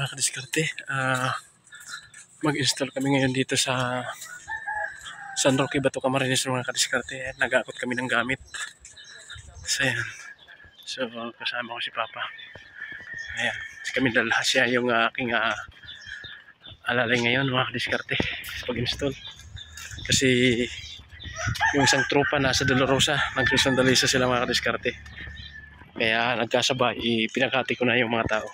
mga kadiskarte, mag-install kami ngayon dito sa San Roque, Bato Camarines mga kadiskarte. Nag-aakot kami ng gamit. So ayan. So kasama ko si Papa. Ayan. Kami dalawa, siya yung aking alalay ngayon mga kadiskarte sa pag-install. Kasi yung isang tropa nasa Dolorosa, nagsusandalisa sila mga kadiskarte. Kaya nagkasabay, pinakati ko na yung mga tao.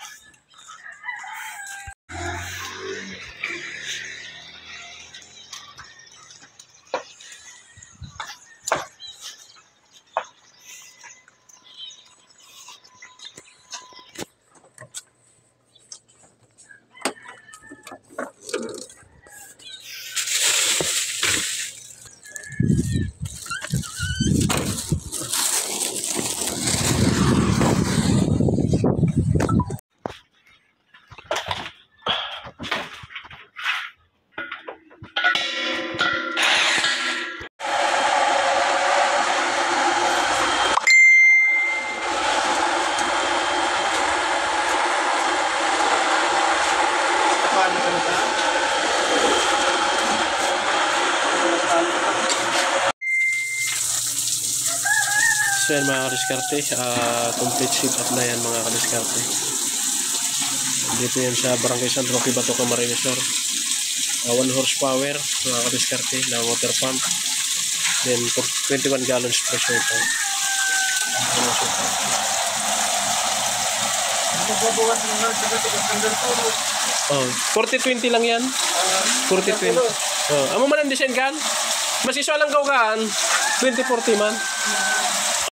So yan mga kadiskarte, complete sit up na yan mga kadiskarte. Dito yan sa Barangay San Roque, Bato Camarines Sur. 1 horsepower mga kadiskarte na water pump. Then 21 gallons pressure tank. Oh, 40-20 lang yan. 40-20. Oh, amo man ang design kan? Masiso lang kaugaan. 20-40 man.